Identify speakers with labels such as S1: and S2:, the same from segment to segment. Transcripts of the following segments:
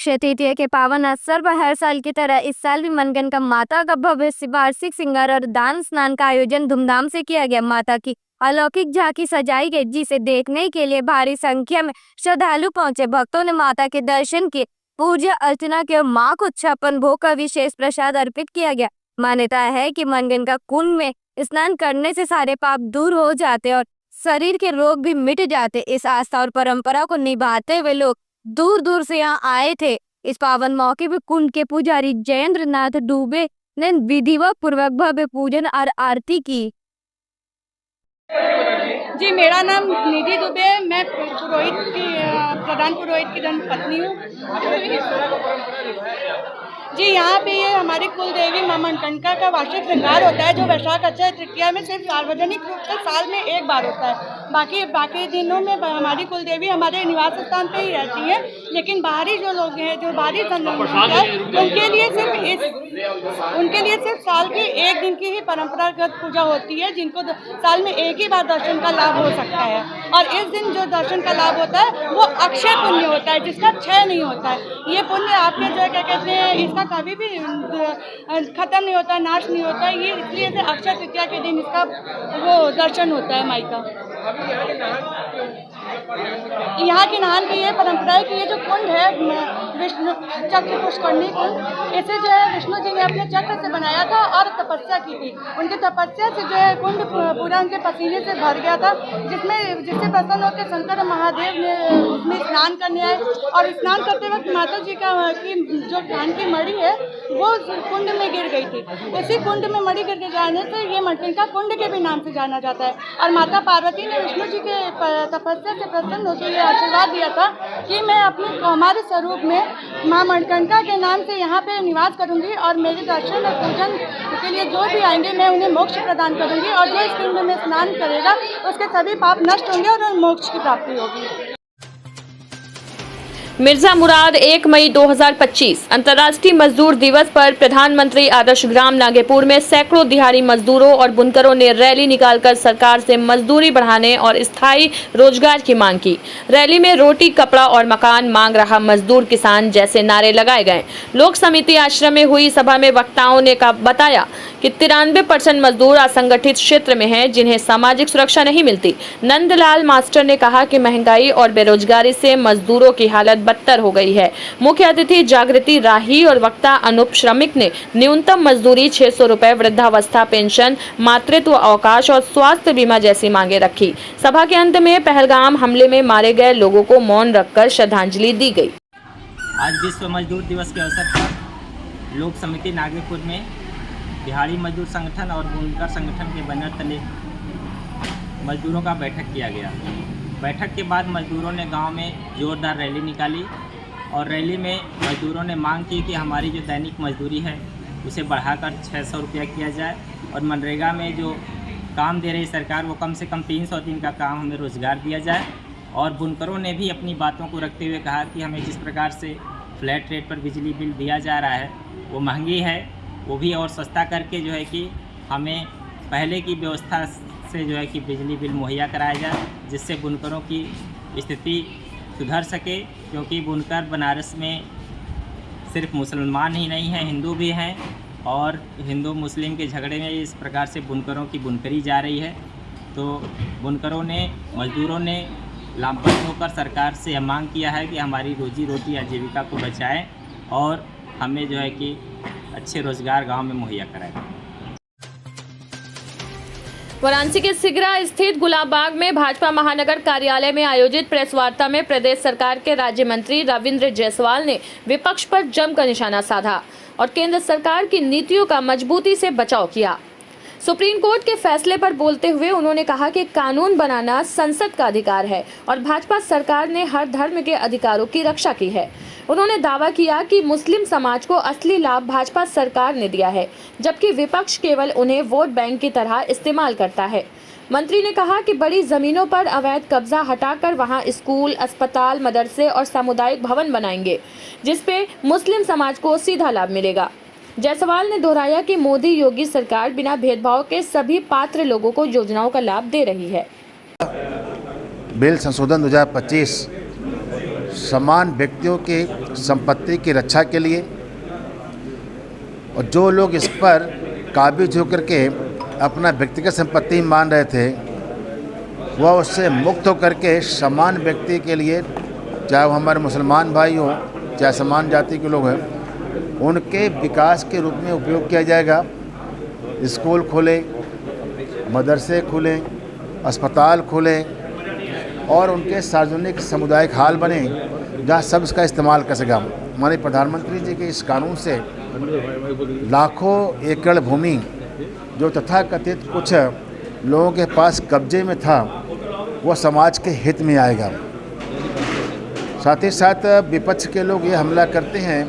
S1: अक्षय तृतीया के पावन अवसर पर हर साल की तरह इस साल भी मनगंगा माता का भव्य वार्षिक श्रृंगार और दान स्नान का आयोजन धूमधाम से किया गया। माता की अलौकिक झांकी सजाई गई, जिसे देखने के लिए भारी संख्या में श्रद्धालु पहुंचे। भक्तों ने माता के दर्शन किए, पूजा अर्चना की और मां को 56 भोग का विशेष प्रसाद अर्पित किया गया। मान्यता है कि मनगंगा कुंड में स्नान करने से सारे पाप दूर हो जाते और शरीर के रोग भी मिट जाते। इस आस्था और परंपरा को निभाते हुए लोग दूर दूर से यहाँ आए थे। इस पावन मौके पर कुंड के पुजारी जयेंद्र नाथ डुबे ने विधिवत पूर्वक भव्य पूजन और आरती की।
S2: जी, मेरा नाम निधि दुबे है। मैं प्रधान पुरोहित की धर्मपत्नी हूँ। जी, यहाँ पे ये हमारी कुल देवी मां मनगंगा का वार्षिक श्रृंगार होता है, जो वैशाख अक्षय तृतीया में सिर्फ सार्वजनिक रूप से साल में एक बार होता है। बाकी दिनों में हमारी कुल देवी हमारे निवास स्थान पे ही रहती है, लेकिन बाहरी जो लोग हैं, जो बाहरी जनता है, उनके लिए सिर्फ साल की एक दिन की ही परंपरागत पूजा होती है, जिनको साल में एक ही बार दर्शन का लाभ हो सकता है। और इस दिन जो दर्शन का लाभ होता है वो अक्षय पुण्य होता है, जिसका क्षय नहीं होता है। ये पुण्य आपके जो क्या कहते हैं, इसका कभी भी खत्म नहीं होता, नाश नहीं होता। ये इसलिए से अक्षय तृतीया के दिन इसका वो दर्शन होता है माई का। यहाँ के नहान की ये परंपरा है कि ये जो कुंड है विष्णु चक्र पुष्करणी कुंड, इसे जो है विष्णु जी ने अपने चक्र से बनाया था और तपस्या की थी। उनकी तपस्या से जो है कुंड पूरा उनके पसीने से भर गया था, जिससे प्रसन्न होकर शंकर महादेव ने उसमें स्नान करने आए। और स्नान करते वक्त माता जी की जो कान की मणि है वो कुंड में गिर गई थी। उसी कुंड में मणि गिर के जाने से ये मनगंगा कुंड के भी नाम से जाना जाता है। और माता पार्वती ने विष्णु जी के तपस्या से प्रसन्न होकर ये आशीर्वाद दिया था कि मैं अपने कौमार स्वरूप में मां मनगंगा के नाम से यहाँ पे निवास करूँगी और मेरे दर्शन और पूजन के लिए जो भी आएंगे मैं उन्हें मोक्ष प्रदान करूँगी, और जो इस कुंड में स्नान करेगा उसके सभी पाप नष्ट होंगे और मोक्ष की प्राप्ति होगी।
S3: मिर्जा मुराद 1 मई 2025 अंतर्राष्ट्रीय मजदूर दिवस पर प्रधानमंत्री आदर्श ग्राम नागेपुर में सैकड़ों दिहाड़ी मजदूरों और बुनकरों ने रैली निकालकर सरकार से मजदूरी बढ़ाने और स्थायी रोजगार की मांग की। रैली में रोटी, कपड़ा और मकान मांग रहा मजदूर किसान जैसे नारे लगाए गए। लोक समिति आश्रम में हुई सभा में वक्ताओं ने बताया कि 93% मजदूर असंगठित क्षेत्र में हैं, जिन्हें सामाजिक सुरक्षा नहीं मिलती। नंदलाल मास्टर ने कहा कि महंगाई और बेरोजगारी से मजदूरों की हालत बदतर हो गई है। मुख्य अतिथि जागृति राही और वक्ता अनूप श्रमिक ने न्यूनतम मजदूरी 600 रुपए, वृद्धावस्था पेंशन, मातृत्व अवकाश और स्वास्थ्य बीमा जैसी मांगे रखी। सभा के अंत में पहलगाम हमले में मारे गए लोगों को मौन रखकर श्रद्धांजलि दी गई।
S4: आज विश्व मजदूर दिवस के अवसर पर लोक समिति नागेपुर में दिहाड़ी मजदूर संगठन और बुनकर संगठन के बैनर तले मजदूरों का बैठक किया गया। बैठक के बाद मजदूरों ने गांव में जोरदार रैली निकाली और रैली में मजदूरों ने मांग की कि हमारी जो दैनिक मजदूरी है उसे बढ़ाकर 600 रुपया किया जाए, और मनरेगा में जो काम दे रही सरकार वो कम से कम 300 दिन का काम हमें रोज़गार दिया जाए। और बुनकरों ने भी अपनी बातों को रखते हुए कहा कि हमें जिस प्रकार से फ्लैट रेट पर बिजली बिल दिया जा रहा है वो महंगी है, वो भी और सस्ता करके जो है कि हमें पहले की व्यवस्था से जो है कि बिजली बिल मुहैया कराया जाए, जिससे बुनकरों की स्थिति सुधर सके। क्योंकि बुनकर बनारस में सिर्फ मुसलमान ही नहीं हैं, हिंदू भी हैं, और हिंदू मुस्लिम के झगड़े में इस प्रकार से बुनकरों की बुनकरी जा रही है। तो बुनकरों ने, मजदूरों ने लामबंद होकर सरकार से यह मांग किया है कि हमारी रोजी रोटी आजीविका को बचाएं और हमें जो है कि अच्छे रोजगार गांव में मुहैया कराएं।
S3: वाराणसी के सिगरा स्थित गुलाब बाग में भाजपा महानगर कार्यालय में आयोजित प्रेस वार्ता में प्रदेश सरकार के राज्य मंत्री रविंद्र जायसवाल ने विपक्ष पर जमकर निशाना साधा और केंद्र सरकार की नीतियों का मजबूती से बचाव किया। सुप्रीम कोर्ट के फैसले पर बोलते हुए उन्होंने कहा कि कानून बनाना संसद का अधिकार है और भाजपा सरकार ने हर धर्म के अधिकारों की रक्षा की है। उन्होंने दावा किया कि मुस्लिम समाज को असली लाभ भाजपा सरकार ने दिया है, जबकि विपक्ष केवल उन्हें वोट बैंक की तरह इस्तेमाल करता है। मंत्री ने कहा कि बड़ी जमीनों पर अवैध कब्जा हटाकर वहां स्कूल, अस्पताल, मदरसे और सामुदायिक भवन बनाएंगे, जिसपे मुस्लिम समाज को सीधा लाभ मिलेगा। जायसवाल ने दोहराया कि मोदी योगी सरकार बिना भेदभाव के सभी पात्र लोगों को योजनाओं का लाभ दे रही है।
S5: बिल संशोधन 2025 समान व्यक्तियों की संपत्ति की रक्षा के लिए, और जो लोग इस पर काबिज होकर के अपना व्यक्तिगत संपत्ति मान रहे थे वह उससे मुक्त होकर के समान व्यक्ति के लिए, चाहे वो हमारे मुसलमान भाई हों चाहे समान जाति के लोग हैं, उनके विकास के रूप में उपयोग किया जाएगा। स्कूल खोले, मदरसे खुलें, अस्पताल खुलें और उनके सार्वजनिक सामुदायिक हाल बने जहाँ सब इसका इस्तेमाल कर सकेगा। हमारे प्रधानमंत्री जी के इस कानून से लाखों एकड़ भूमि जो तथाकथित कुछ लोगों के पास कब्जे में था वो समाज के हित में आएगा। साथ ही साथ विपक्ष के लोग ये हमला करते हैं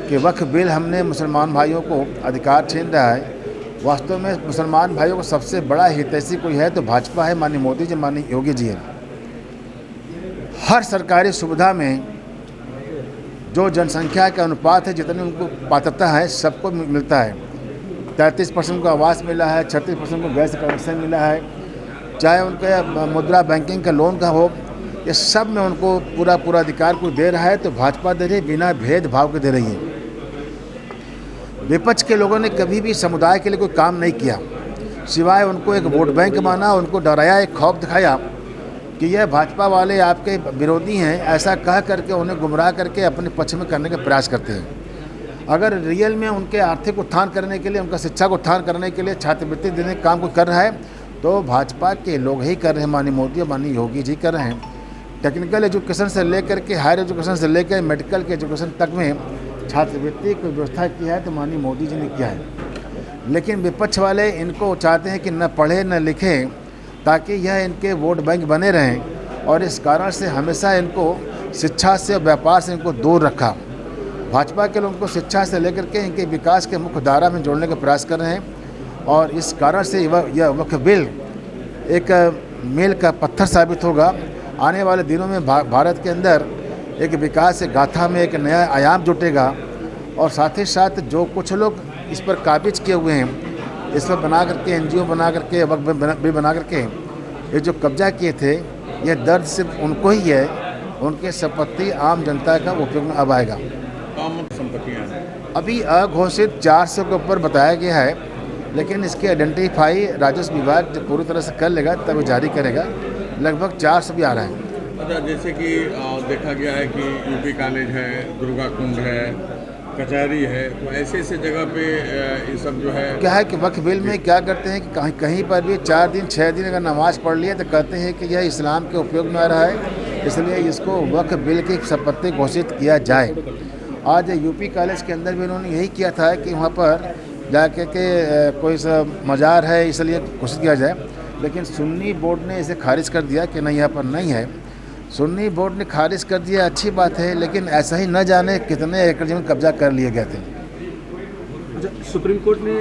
S5: कि वक्फ बिल हमने मुसलमान भाइयों को अधिकार छीन रहा है। वास्तव में मुसलमान भाइयों को सबसे बड़ा हितैषी कोई है तो भाजपा है, माननीय मोदी जी, माननीय योगी जी है। हर सरकारी सुविधा में जो जनसंख्या के अनुपात है, जितनी उनको पात्रता है, सबको मिलता है। 33% को आवास मिला है, 36% को गैस कनेक्शन मिला है, चाहे उनके मुद्रा बैंकिंग का लोन का हो, ये सब में उनको पूरा अधिकार को दे रहा है। तो भाजपा दे रही है, बिना भेदभाव के दे रही है। विपक्ष के लोगों ने कभी भी समुदाय के लिए कोई काम नहीं किया, सिवाय उनको एक वोट बैंक माना, उनको डराया, एक खौफ दिखाया कि यह भाजपा वाले आपके विरोधी हैं, ऐसा कह करके उन्हें गुमराह करके अपने पक्ष में करने का प्रयास करते हैं। अगर रियल में उनके आर्थिक उत्थान करने के लिए, उनका शिक्षा को उत्थान करने के लिए छात्रवृत्ति देने का काम को कर रहा है तो भाजपा के लोग ही कर रहे हैं, माननीय मोदी और माननीय योगी जी कर रहे हैं। टेक्निकल एजुकेशन से लेकर के हायर एजुकेशन से लेकर मेडिकल के एजुकेशन तक में छात्रवृत्ति की व्यवस्था की है तो माननीय मोदी जी ने किया है। लेकिन विपक्ष वाले इनको चाहते हैं कि न पढ़े न लिखें ताकि यह इनके वोट बैंक बने रहें, और इस कारण से हमेशा इनको शिक्षा से, व्यापार से इनको दूर रखा। भाजपा के लोगों को शिक्षा से लेकर के इनके विकास के मुख्य धारा में जोड़ने का प्रयास कर रहे हैं, और इस कारण से यह वक्फ बिल एक मील का पत्थर साबित होगा। आने वाले दिनों में भारत के अंदर एक विकास गाथा में एक नया आयाम जुटेगा, और साथ ही साथ जो कुछ लोग इस पर काबिज किए हुए हैं, इस पर बना करके NGO बना करके, वक्फ बिल बना करके ये जो कब्जा किए थे, ये दर्द सिर्फ उनको ही है, उनके संपत्ति आम जनता का उपयोग में अब आएगा। अभी अघोषित 400 के ऊपर बताया गया है, लेकिन इसकी आइडेंटिफाई राजस्व विभाग जब पूरी तरह से कर लेगा तब जारी करेगा। लगभग 400 भी आ रहे हैं।
S6: अच्छा, जैसे कि देखा गया है कि यूपी कॉलेज है, दुर्गा कुंड है, कचहरी है, तो ऐसे जगह पे ये सब जो है
S5: क्या है कि वक्फ बिल में क्या करते हैं कि कहीं पर भी 4 दिन 6 दिन अगर नमाज पढ़ लिया तो कहते हैं कि यह इस्लाम के उपयोग में आ रहा है, इसलिए इसको वक्फ बिल की संपत्ति घोषित किया जाए। आज यूपी कॉलेज के अंदर भी उन्होंने यही किया था कि वहाँ पर जाके के कोई सा मज़ार है इसलिए घोषित किया जाए, लेकिन सुन्नी बोर्ड ने इसे खारिज कर दिया कि नहीं, यहाँ पर नहीं है। सुन्नी बोर्ड ने खारिज कर दिया, अच्छी बात है, लेकिन ऐसा ही न जाने कितने एकड़ जमीन कब्जा कर लिए गए थे।
S6: अच्छा, सुप्रीम कोर्ट ने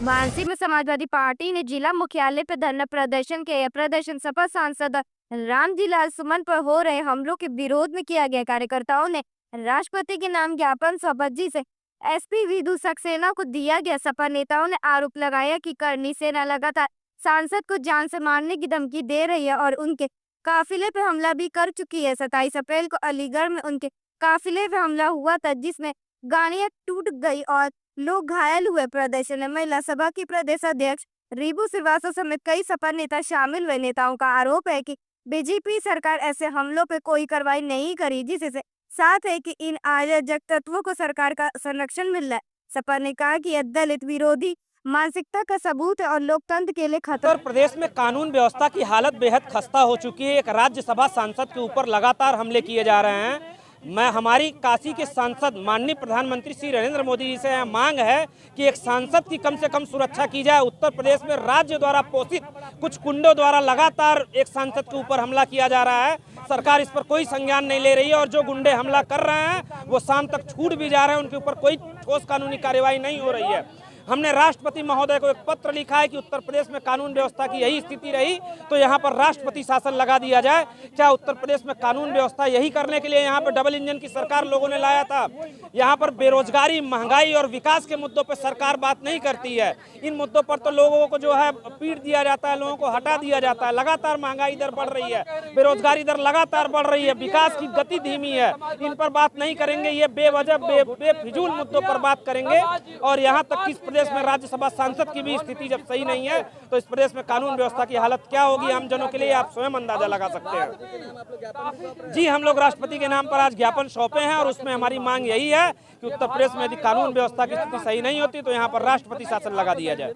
S1: वाराणसी में समाजवादी पार्टी ने जिला मुख्यालय पर धरना प्रदर्शन किया। प्रदर्शन सपा सांसद रामजी लाल सुमन पर हो रहे हमलों के विरोध में किया गया। कार्यकर्ताओं ने राष्ट्रपति के नाम ज्ञापन सौंपा से SP विधु सक्सेना को दिया गया। सपा नेताओं ने आरोप लगाया कि करनी सेना लगातार सांसद को जान से मारने की धमकी दे रही है और उनके काफिले पे हमला भी कर चुकी है। 27 अप्रैल को अलीगढ़ में उनके काफिले पे हमला हुआ था, जिसमें गाड़ियां टूट गई और लोग घायल हुए। प्रदर्शन में महिला सभा की प्रदेश अध्यक्ष रीबू श्रीवास्तव समेत कई सपा नेता शामिल हुए। नेताओं का आरोप है कि बीजेपी सरकार ऐसे हमलों पे कोई कार्रवाई नहीं करी, जिससे साथ है कि इन अराजक तत्वों को सरकार का संरक्षण मिल रहा है। सपा ने कहा कि यह दलित विरोधी मानसिकता का सबूत है और लोकतंत्र के लिए खतरा।
S7: उत्तर प्रदेश में कानून व्यवस्था की हालत बेहद खस्ता हो चुकी है। एक राज्यसभा सांसद के ऊपर लगातार हमले किए जा रहे हैं। मैं हमारी काशी के सांसद माननीय प्रधानमंत्री श्री नरेंद्र मोदी जी से मांग है कि एक सांसद की कम से कम सुरक्षा की जाए। उत्तर प्रदेश में राज्य द्वारा पोषित कुछ गुंडों द्वारा लगातार एक सांसद के ऊपर हमला किया जा रहा है। सरकार इस पर कोई संज्ञान नहीं ले रही है और जो गुंडे हमला कर रहे हैं वो शाम तक छूट भी जा रहे हैं, उनके ऊपर कोई ठोस कानूनी कार्यवाही नहीं हो रही है। हमने राष्ट्रपति महोदय को एक पत्र लिखा है कि उत्तर प्रदेश में कानून व्यवस्था की यही स्थिति रही तो यहाँ पर राष्ट्रपति शासन लगा दिया जाए। क्या उत्तर प्रदेश में कानून व्यवस्था यही करने के लिए यहाँ पर डबल इंजन की सरकार लोगों ने लाया था? यहाँ पर बेरोजगारी, महंगाई और विकास के मुद्दों पर सरकार बात नहीं करती है। इन मुद्दों पर तो लोगों को जो है पीट दिया जाता है, लोगों को हटा दिया जाता है। लगातार महंगाई दर बढ़ रही है, बेरोजगारी दर लगातार बढ़ रही है, विकास की गति धीमी है। इन पर बात नहीं करेंगे, ये बेवजह बेफिजूल मुद्दों पर बात करेंगे। और यहाँ तक कि इस प्रदेश में राज्यसभा सांसद की भी स्थिति जब सही नहीं है तो इस प्रदेश में कानून व्यवस्था की हालत क्या होगी आम जनों के लिए आप स्वयं अंदाजा लगा सकते हैं। जी, हम लोग राष्ट्रपति के नाम पर आज ज्ञापन सौंपे हैं और उसमें हमारी मांग यही है कि उत्तर प्रदेश में यदि कानून व्यवस्था की स्थिति सही नहीं होती तो यहाँ पर राष्ट्रपति शासन लगा दिया जाए।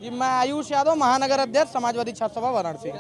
S8: जी, मैं आयुष यादव, महानगर अध्यक्ष समाजवादी छात्र सभा वाराणसी।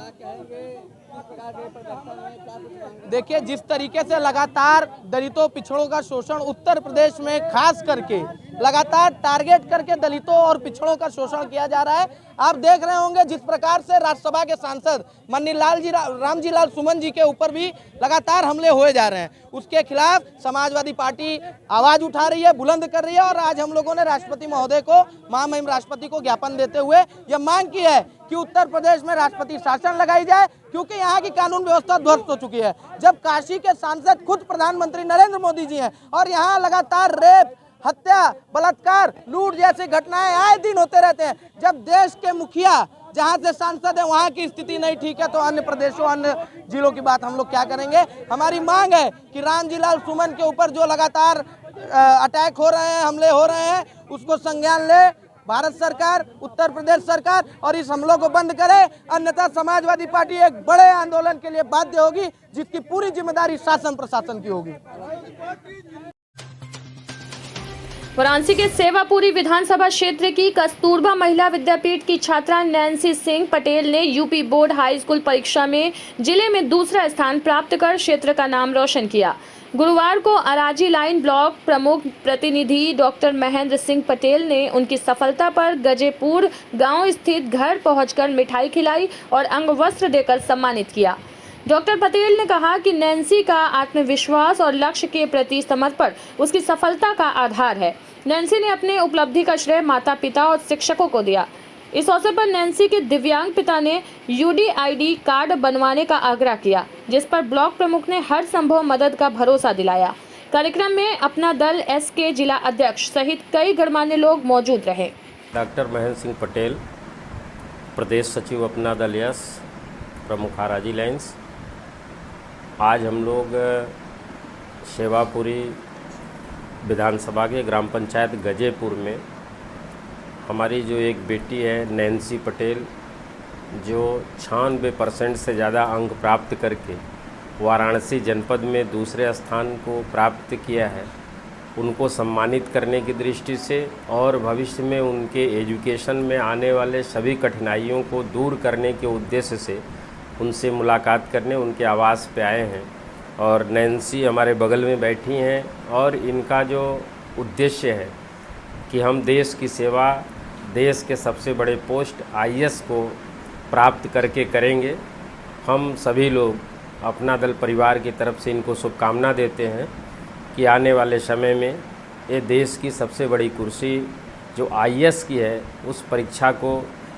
S8: देखिए, जिस तरीके से लगातार दलितों पिछड़ों का शोषण उत्तर प्रदेश में खास करके लगातार टारगेट करके दलितों और पिछड़ों का शोषण किया जा रहा है। आप देख रहे होंगे जिस प्रकार से राज्यसभा के सांसद मन्नी लाल जी रामजी लाल सुमन जी के ऊपर भी लगातार हमले हुए जा रहे हैं। उसके खिलाफ समाजवादी पार्टी आवाज उठा रही है, बुलंद कर रही है और आज हम लोगों ने राष्ट्रपति महोदय को, महामहिम राष्ट्रपति को ज्ञापन देते हुए यह मांग की है कि उत्तर प्रदेश में राष्ट्रपति शासन लगाई जाए, क्योंकि यहाँ की कानून व्यवस्था ध्वस्त हो चुकी है। जब काशी के सांसद खुद प्रधानमंत्री नरेंद्र मोदी जी हैं और यहाँ लगातार रेप, हत्या, बलात्कार, लूट जैसी घटनाएं आए दिन होते रहते हैं। जब देश के मुखिया जहां से सांसद है वहां की स्थिति नहीं ठीक है तो अन्य प्रदेशों, अन्य जिलों की बात हम लोग क्या करेंगे। हमारी मांग है कि रामजी लाल सुमन के ऊपर जो लगातार अटैक हो रहे हैं, हमले हो रहे हैं, उसको संज्ञान ले भारत सरकार, उत्तर प्रदेश सरकार और इस हमलों को बंद करे। अन्यथा समाजवादी पार्टी एक बड़े आंदोलन के लिए बाध्य होगी जिसकी पूरी जिम्मेदारी शासन प्रशासन की होगी।
S3: वाराणसी के सेवापुरी विधानसभा क्षेत्र की कस्तूरबा महिला विद्यापीठ की छात्रा नैन्सी सिंह पटेल ने यूपी बोर्ड हाई स्कूल परीक्षा में जिले में दूसरा स्थान प्राप्त कर क्षेत्र का नाम रोशन किया। गुरुवार को अराजी लाइन ब्लॉक प्रमुख प्रतिनिधि डॉक्टर महेंद्र सिंह पटेल ने उनकी सफलता पर गजेपुर गांव स्थित घर पहुंचकर मिठाई खिलाई और अंगवस्त्र देकर सम्मानित किया। डॉक्टर पटेल ने कहा कि नैन्सी का आत्मविश्वास और लक्ष्य के प्रति समर्पण उसकी सफलता का आधार है। नैन्सी ने अपने उपलब्धि का श्रेय माता पिता और शिक्षकों को दिया। इस अवसर पर नैन्सी के दिव्यांग पिता ने UDID कार्ड बनवाने का आग्रह किया, जिस पर ब्लॉक प्रमुख ने हर संभव मदद का भरोसा दिलाया। कार्यक्रम में अपना दल SK जिला अध्यक्ष सहित कई गणमान्य लोग मौजूद रहे।
S9: डॉक्टर महेंद्र सिंह पटेल, प्रदेश सचिव अपना दल यस, प्रमुख अराजी लाइन्स। आज हम लोग सेवापुरी विधानसभा के ग्राम पंचायत गजेपुर में हमारी जो एक बेटी है नैन्सी पटेल, जो 96% से ज़्यादा अंक प्राप्त करके वाराणसी जनपद में दूसरे स्थान को प्राप्त किया है, उनको सम्मानित करने की दृष्टि से और भविष्य में उनके एजुकेशन में आने वाले सभी कठिनाइयों को दूर करने के उद्देश्य से उनसे मुलाकात करने उनके आवास पे आए हैं। और नैन्सी हमारे बगल में बैठी हैं और इनका जो उद्देश्य है कि हम देश की सेवा, देश के सबसे बड़े पोस्ट IAS को प्राप्त करके करेंगे। हम सभी लोग अपना दल परिवार की तरफ से इनको शुभकामना देते हैं कि आने वाले समय में ये देश की सबसे बड़ी कुर्सी जो IAS की है उस परीक्षा को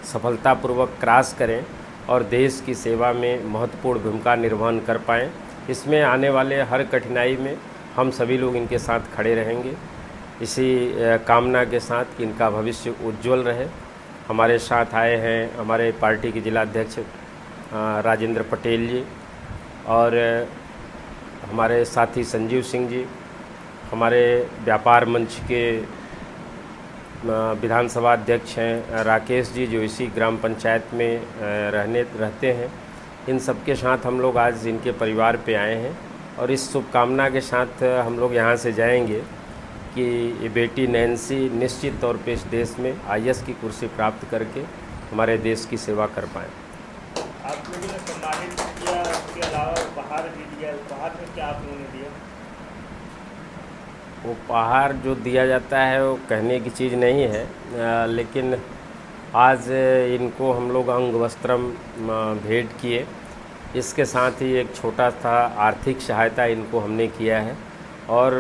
S9: सफलतापूर्वक क्रॉस करें और देश की सेवा में महत्वपूर्ण भूमिका निर्वहन कर पाएँ। इसमें आने वाले हर कठिनाई में हम सभी लोग इनके साथ खड़े रहेंगे, इसी कामना के साथ कि इनका भविष्य उज्जवल रहे। हमारे साथ आए हैं हमारे पार्टी के जिला अध्यक्ष राजेंद्र पटेल जी और हमारे साथी संजीव सिंह जी, हमारे व्यापार मंच के विधानसभा अध्यक्ष हैं राकेश जी, जो इसी ग्राम पंचायत में रहते हैं। इन सब के साथ हम लोग आज इनके परिवार पे आए हैं और इस शुभकामना के साथ हम लोग यहाँ से जाएंगे कि ये बेटी नैन्सी निश्चित तौर पे इस देश में IAS की कुर्सी प्राप्त करके हमारे देश की सेवा कर पाएँ।
S4: आप लोगों ने सम्मानित किया, उसके अलावा उपहार भी दिया, उपहार में क्या आप लोगों ने दिया?
S9: उपहार जो दिया जाता है वो कहने की चीज़ नहीं है, लेकिन आज इनको हम लोग अंग वस्त्रम भेंट किए। इसके साथ ही एक छोटा सा आर्थिक सहायता इनको हमने किया है और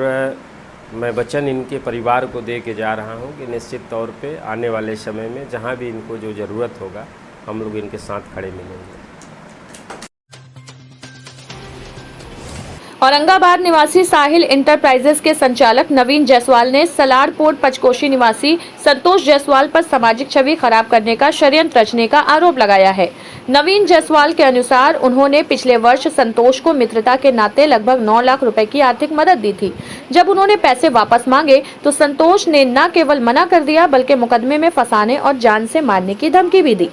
S9: मैं वचन इनके परिवार को दे के जा रहा हूं कि निश्चित तौर पे आने वाले समय में जहां भी इनको जो ज़रूरत होगा हम लोग इनके साथ खड़े मिलेंगे।
S3: औरंगाबाद निवासी साहिल इंटरप्राइजेस के संचालक नवीन जायसवाल ने सलार पोर्ट पचकोशी निवासी संतोष जायसवाल पर सामाजिक छवि खराब करने का षड्यंत्र रचने का आरोप लगाया है। नवीन जायसवाल के अनुसार उन्होंने पिछले वर्ष संतोष को मित्रता के नाते लगभग 9 लाख रुपए की आर्थिक मदद दी थी। जब उन्होंने पैसे वापस मांगे तो संतोष ने न केवल मना कर दिया बल्कि मुकदमे में फंसाने और जान से मारने की धमकी भी दी।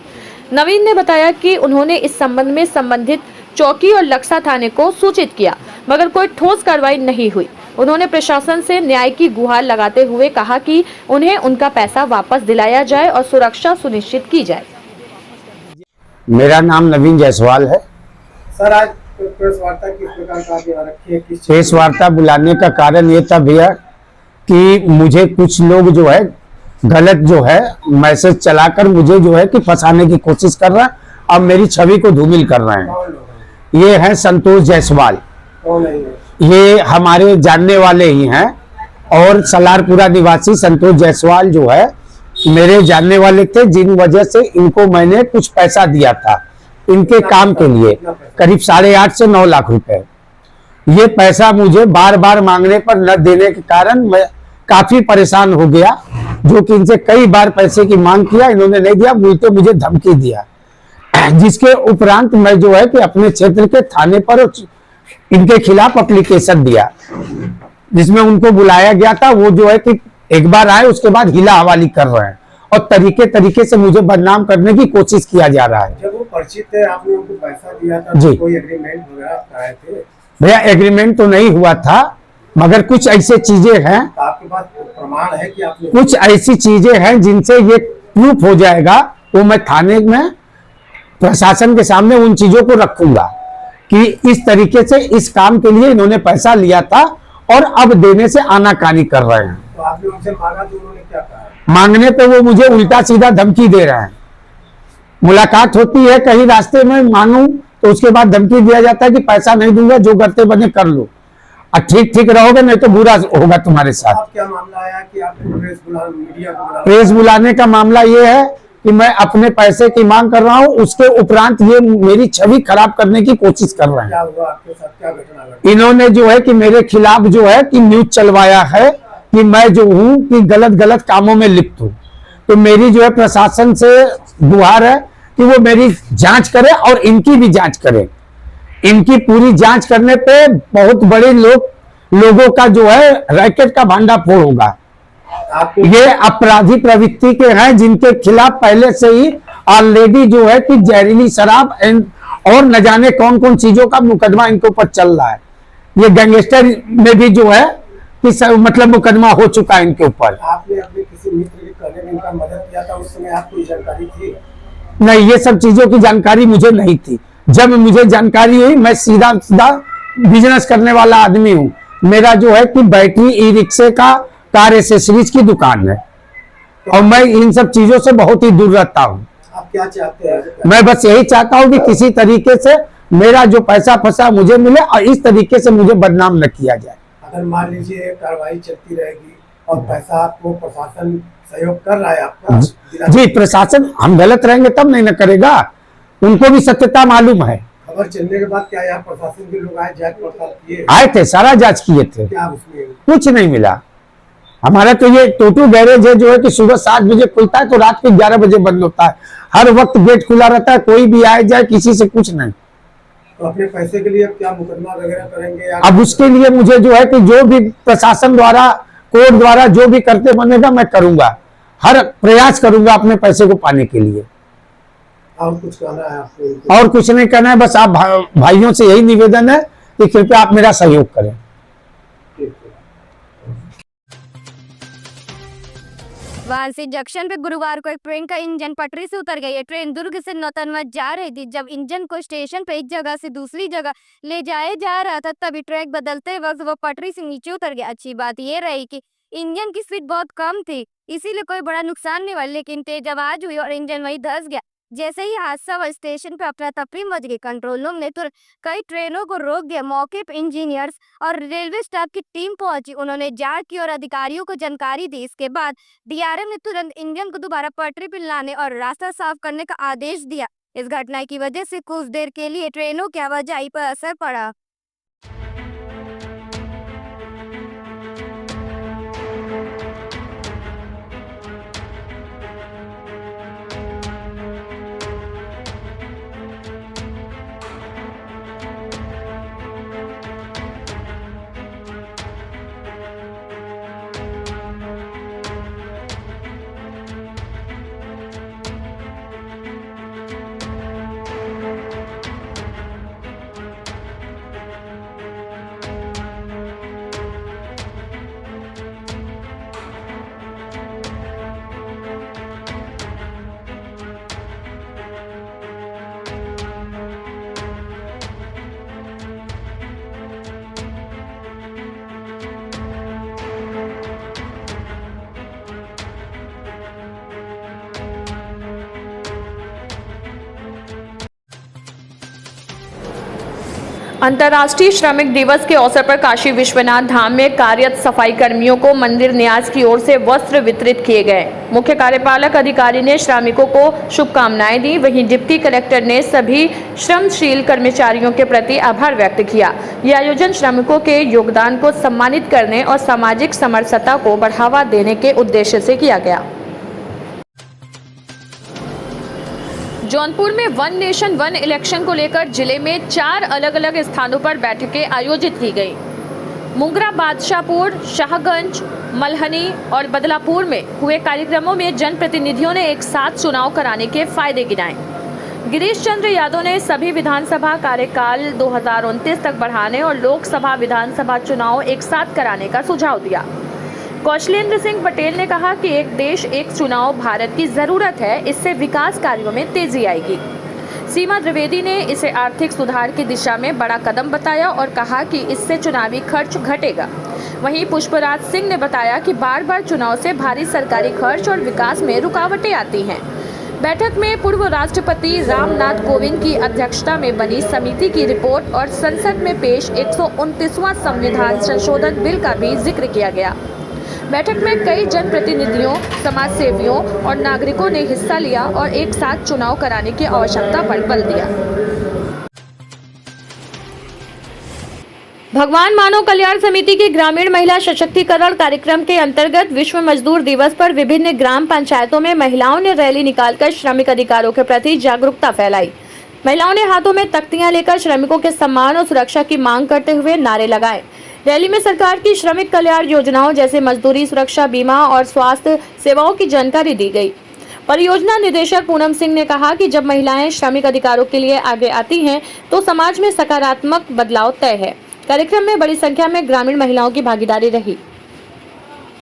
S3: नवीन ने बताया कि उन्होंने इस संबंध में संबंधित चौकी और लक्सा थाने को सूचित किया मगर कोई ठोस कार्रवाई नहीं हुई। उन्होंने प्रशासन से न्याय की गुहार लगाते हुए कहा कि उन्हें उनका पैसा वापस दिलाया जाए और सुरक्षा सुनिश्चित की जाए।
S10: मेरा नाम नवीन जायसवाल है।
S11: सर, आज प्रेस वार्ता किस प्रकार का आगे रखी है?
S10: प्रेस वार्ता बुलाने का कारण ये था भैया कि मुझे कुछ लोग जो है गलत जो है मैसेज चलाकर मुझे जो है कि फंसाने की कोशिश कर रहा है और मेरी छवि को धूमिल कर रहे हैं। ये हैं संतोष जायसवाल, ये हमारे जानने वाले ही हैं और सलारपुरा निवासी संतोष जायसवाल जो है मेरे जानने वाले थे, जिन वजह से इनको मैंने कुछ पैसा दिया था इनके काम के लिए, करीब 8.5 से 9 लाख रुपए। ये पैसा मुझे बार बार मांगने पर न देने के कारण मैं काफी परेशान हो गया, जो कि इनसे कई बार पैसे की मांग किया, इन्होंने नहीं दिया, उल्टे मुझे धमकी दिया। जिसके उपरांत मैं जो है कि अपने क्षेत्र के थाने पर इनके खिलाफ एप्लीकेशन दिया, जिसमें उनको बुलाया गया था। वो जो है कि एक बार आए, उसके बाद हिला हवाली कर रहे हैं और तरीके से मुझे बदनाम करने की कोशिश किया जा रहा है।
S11: जब वो परिचित है, आपने उनको पैसा दिया था तो कोई एग्रीमेंट वगैरह कराए थे?
S10: भैया एग्रीमेंट तो नहीं हुआ था, मगर कुछ ऐसे चीजें हैं,
S11: आपके पास प्रमाण है कि आपने?
S10: कुछ ऐसी चीजें हैं जिनसे ये प्रूफ हो जाएगा, वो मैं थाने में प्रशासन के सामने उन चीजों को रखूंगा कि इस तरीके से इस काम के लिए इन्होंने पैसा लिया था और अब देने से आनाकानी कर रहे हैं।
S11: तो आपने उनसे मांगा तो उन्होंने क्या कहा?
S10: मांगने पे वो मुझे उल्टा सीधा धमकी दे रहे हैं। मुलाकात होती है कहीं रास्ते में, मांगू तो उसके बाद धमकी दिया जाता है कि पैसा नहीं दूंगा, जो करते बने कर लो, और ठीक रहोगे नहीं तो बुरा होगा तुम्हारे साथ।
S11: अब क्या मामला आया कि आपने मीडिया को
S10: प्रेस बुलाने का मामला ये है कि मैं अपने पैसे की मांग कर रहा हूं, उसके उपरांत ये मेरी छवि खराब करने की कोशिश कर रहे हैं।
S11: क्या हुआ आपके साथ, क्या घटना घटी?
S10: इन्होंने जो है कि मेरे खिलाफ जो है कि न्यूज चलवाया है कि मैं जो हूं कि गलत कामों में लिप्त हूं। तो मेरी जो है प्रशासन से गुहार है कि वो मेरी जांच करे और इनकी भी जांच करे। इनकी पूरी जांच करने पे बहुत बड़े लोगों का जो है रैकेट का भांडाफोड़ होगा। ये अपराधी प्रवृत्ति के हैं, जिनके खिलाफ पहले से ही ऑलरेडी जो है कि जहरीली शराब और न जाने कौन कौन चीजों का मुकदमा इनके ऊपर चल रहा है। ये गैंगस्टर में भी जो है कि मतलब मुकदमा हो चुका है इनके ऊपर।
S11: आपने अपने किसी मित्र के कहने में इनका मदद किया था, उस समय आपको जानकारी थी?
S10: नहीं, ये सब चीजों की जानकारी मुझे नहीं थी। जब मुझे जानकारी हुई, मैं सीधा बिजनेस करने वाला आदमी हूँ। मेरा जो है कि बैटरी ई रिक्शे का कार एसेसरीज की दुकान है और मैं इन सब चीजों से बहुत ही दूर रहता हूँ।
S11: आप क्या चाहते हैं?
S10: मैं बस यही चाहता हूँ कि किसी तरीके से मेरा जो पैसा फंसा मुझे मिले और इस तरीके से मुझे बदनाम न किया जाए।
S11: अगर मान लीजिए कार्रवाई चलती रहेगी और पैसा आपको प्रशासन सहयोग कर रहा है आपका?
S10: जी, प्रशासन, हम गलत रहेंगे तब नहीं न करेगा, उनको भी सत्यता मालूम है।
S11: खबर चलने के बाद क्या यहाँ प्रशासन के लोग आए, जांच पड़ताल किए?
S10: आए थे, सारा जांच किए थे,
S11: क्या उसमें
S10: कुछ नहीं मिला। हमारा तो ये टोटू गैरेज है जो है कि सुबह 7 बजे खुलता है तो रात के 11 बजे बंद होता है। हर वक्त गेट खुला रहता है, कोई भी आए जाए, किसी से कुछ नहीं।
S11: तो अपने पैसे के लिए क्या मुकदमा वगैरह करेंगे या?
S10: अब उसके लिए मुझे जो है कि जो भी प्रशासन द्वारा, कोर्ट द्वारा जो भी करते बनेगा मैं करूंगा, हर प्रयास करूंगा अपने पैसे को पाने के लिए।
S11: और कुछ कहना है आपको?
S10: और कुछ नहीं कहना है, बस आप भाइयों से यही निवेदन है कि कृपया आप मेरा सहयोग करें।
S1: वाराणसी जंक्शन पे गुरुवार को एक ट्रेन का इंजन पटरी से उतर गई। ये ट्रेन दुर्ग से नौतनवा जा रही थी। जब इंजन को स्टेशन पे एक जगह से दूसरी जगह ले जाया जा रहा था, तभी ट्रैक बदलते वक्त वो पटरी से नीचे उतर गया। अच्छी बात ये रही कि इंजन की स्पीड बहुत कम थी, इसीलिए कोई बड़ा नुकसान नहीं हुआ, लेकिन तेज आवाज हुई और इंजन वहीं धंस गया। जैसे ही हादसा हुआ, स्टेशन पे अफरा तफरी मच गई। कंट्रोल रूम ने तुरंत कई ट्रेनों को रोक दिया। मौके पर इंजीनियर्स और रेलवे स्टाफ की टीम पहुंची। उन्होंने जांच की और अधिकारियों को जानकारी दी। इसके बाद डीआरएम ने तुरंत इंजन को दोबारा पटरी पर लाने और रास्ता साफ करने का आदेश दिया। इस घटना की वजह से कुछ देर के लिए ट्रेनों की आवाजाही पर असर पड़ा।
S3: अंतर्राष्ट्रीय श्रमिक दिवस के अवसर पर काशी विश्वनाथ धाम में कार्यरत सफाई कर्मियों को मंदिर न्यास की ओर से वस्त्र वितरित किए गए। मुख्य कार्यपालक अधिकारी ने श्रमिकों को शुभकामनाएं दी। वहीं डिप्टी कलेक्टर ने सभी श्रमशील कर्मचारियों के प्रति आभार व्यक्त किया। यह आयोजन श्रमिकों के योगदान को सम्मानित करने और सामाजिक समरसता को बढ़ावा देने के उद्देश्य से किया गया। जौनपुर में वन नेशन वन इलेक्शन को लेकर जिले में 4 अलग अलग स्थानों पर बैठकें आयोजित की गई। मुंगरा, बादशाहपुर, शाहगंज, मलहनी और बदलापुर में हुए कार्यक्रमों में जनप्रतिनिधियों ने एक साथ चुनाव कराने के फायदे गिनाए। गिरीश चंद्र यादव ने सभी विधानसभा कार्यकाल 2029 तक बढ़ाने और लोकसभा विधानसभा चुनाव एक साथ कराने का सुझाव दिया। कौशलेंद्र सिंह पटेल ने कहा कि एक देश एक चुनाव भारत की जरूरत है, इससे विकास कार्यों में तेजी आएगी। सीमा द्विवेदी ने इसे आर्थिक सुधार की दिशा में बड़ा कदम बताया और कहा कि इससे चुनावी खर्च घटेगा। वहीं पुष्पराज सिंह ने बताया कि बार बार चुनाव से भारी सरकारी खर्च और विकास में रुकावटें आती हैं। बैठक में पूर्व राष्ट्रपति रामनाथ कोविंद की अध्यक्षता में बनी समिति की रिपोर्ट और संसद में पेश 129वां संविधान संशोधन बिल का भी जिक्र किया गया। बैठक में कई जनप्रतिनिधियों, समाज सेवियों और नागरिकों ने हिस्सा लिया और एक साथ चुनाव कराने की आवश्यकता पर बल दिया। भगवान मानव कल्याण समिति के ग्रामीण महिला सशक्तिकरण कार्यक्रम के अंतर्गत विश्व मजदूर दिवस पर विभिन्न ग्राम पंचायतों में महिलाओं ने रैली निकालकर श्रमिक अधिकारों के प्रति जागरूकता फैलाई। महिलाओं ने हाथों में तख्तियां लेकर श्रमिकों के सम्मान और सुरक्षा की मांग करते हुए नारे लगाए। रैली में सरकार की श्रमिक कल्याण योजनाओं जैसे मजदूरी सुरक्षा बीमा और स्वास्थ्य सेवाओं की जानकारी दी गई। परियोजना निदेशक पूनम सिंह ने कहा कि जब महिलाएं श्रमिक अधिकारों के लिए आगे आती हैं तो समाज में सकारात्मक बदलाव तय है। कार्यक्रम में बड़ी संख्या में ग्रामीण महिलाओं की भागीदारी रही।